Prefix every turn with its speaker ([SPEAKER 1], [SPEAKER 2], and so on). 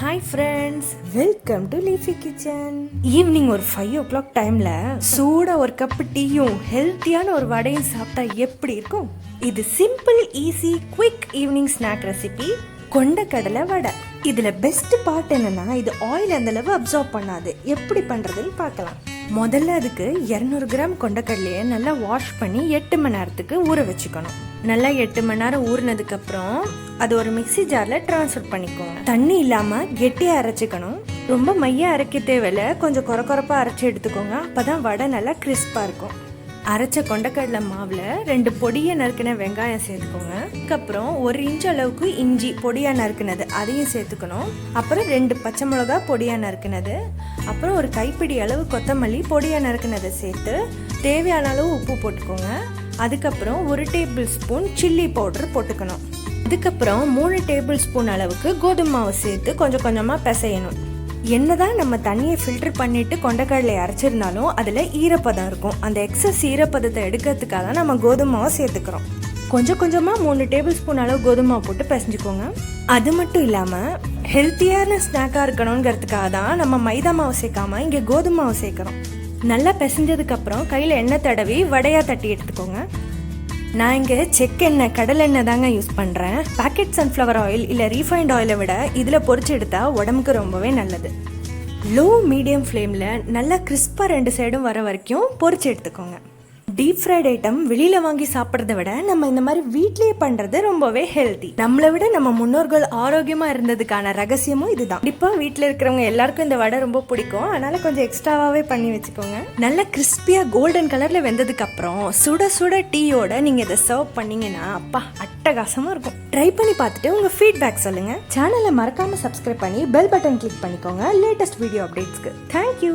[SPEAKER 1] Hi friends, welcome to leafy kitchen. Evening ஒரு 5 o'clock டைம்ல சூடா ஒரு கப்பு டீயும் ஹெல்த்தியான ஒரு வடையும் சாப்பிட்டா எப்படி இருக்கும்? இது simple, easy, quick evening snack recipe கொண்டக்கடலை வடை. இதுல பெஸ்ட் பார்ட் என்னன்னா, இது ஆயில் அந்த அளவு அப்சார்ப் பண்ணாது. எப்படி பண்றதுன்னு பார்க்கலாம். முதல்ல அதுக்கு 200 கிராம் கொண்டக்கடலையை நல்லா வாஷ் பண்ணி 8 மணி நேரத்துக்கு ஊற வச்சுக்கணும். நல்லா 8 மணி நேரம் ஊறினதுக்கு அப்புறம் அது ஒரு மிக்ஸி ஜார்ல ட்ரான்ஸ்ஃபர் பண்ணிக்கோங்க. தண்ணி இல்லாம கெட்டியா அரைச்சிக்கணும். ரொம்ப மையா அரைக்க தேவையில்ல, கொஞ்சம் கொரப்பா அரைச்சி எடுத்துக்கோங்க. அப்பதான் வடை நல்லா கிறிஸ்பா இருக்கும். அரைச்ச கொண்டக்கடலை மாவுல 2 பொடியை நறுக்கின வெங்காயம் சேர்த்துக்கோங்க. அதுக்கப்புறம் 1 இன்ச் அளவுக்கு இஞ்சி பொடியா நறுக்கினது அதையும் சேர்த்துக்கணும். அப்புறம் 2 பச்சை மிளகா பொடியா நறுக்கினது, அப்புறம் ஒரு கைப்பிடி அளவு கொத்தமல்லி பொடியா நறுக்கினதை சேர்த்து தேவையான அளவு உப்பு போட்டுக்கோங்க. அதுக்கப்புறம் 1 டேபிள் ஸ்பூன் சில்லி பவுடர் போட்டுக்கணும். அதுக்கப்புறம் 3 டேபிள் ஸ்பூன் அளவுக்கு கோதுமை மாவு சேர்த்து கொஞ்சம் கொஞ்சமா பிசையணும். என்னதான் நம்ம தண்ணியை ஃபில்டர் பண்ணிட்டு கொண்டக்கடலை அரைச்சிருந்தாலும் அதுல ஈரப்பதம் இருக்கும். அந்த எக்ஸஸ் ஈரப்பதத்தை எடுக்கிறதுக்காக தான் நம்ம கோதுமை மாவை சேர்த்துக்கிறோம். கொஞ்சம் கொஞ்சமா 3 டேபிள் ஸ்பூன் அளவு கோதுமை மாவு போட்டு பிசைஞ்சுக்கோங்க. அது மட்டும் இல்லாம ஹெல்த்தியான ஸ்நாக்கா இருக்கணுங்கிறதுக்காக தான் நம்ம மைதா மாவு சேர்க்காம இங்க கோதுமை மாவு சேர்க்கிறோம். நல்லா பிசைஞ்சதுக்கு அப்புறம் கையில எண்ணெய் தடவி வடையா தட்டி எடுத்துக்கோங்க. நான் இங்கே செக் எண்ணெய், கடல் எண்ணெய் தாங்க யூஸ் பண்ணுறேன். பேக்கெட் சன்ஃப்ளவர் ஆயில் இல்லை ரீஃபைண்ட் ஆயிலை விட இதில் பொரிச்சு எடுத்தா உடம்புக்கு ரொம்பவே நல்லது. லோ மீடியம் ஃப்ளேமில் நல்லா கிறிஸ்பாக 2 சைடும் வர வரைக்கும் பொரிச்சு எடுத்துக்கோங்க. டீப் ஃப்ரைட் ஐட்டம் வெளியில வாங்கி சாப்பிட்றத விட நம்ம இந்த மாதிரி வீட்லயே பண்றது ரொம்பவே ஹெல்தி. நம்மளை விட நம்ம முன்னோர்கள் ஆரோக்கியமா இருந்ததுக்கான ரகசியமும் இதுதான். கண்டிப்பா வீட்டுல இருக்கிறவங்க எல்லாருக்கும் இந்த வடை ரொம்ப பிடிக்கும். அதனால கொஞ்சம் எக்ஸ்ட்ராவாவே பண்ணி வச்சுக்கோங்க. நல்ல கிறிஸ்பியா கோல்டன் கலர்ல வெந்ததுக்கு அப்புறம் சுட சுட டீயோட நீங்க இதை சர்வ் பண்ணீங்கன்னா அப்பா அட்டகாசமா இருக்கும். ட்ரை பண்ணி பார்த்துட்டு உங்க ஃபீட்பேக் சொல்லுங்க. சேனலை மறக்காம சப்ஸ்கிரைப் பண்ணி பெல் பட்டன் கிளிக் பண்ணிக்கோங்க லேட்டஸ்ட் வீடியோ அப்டேட்ஸ்க்கு. தேங்க்யூ.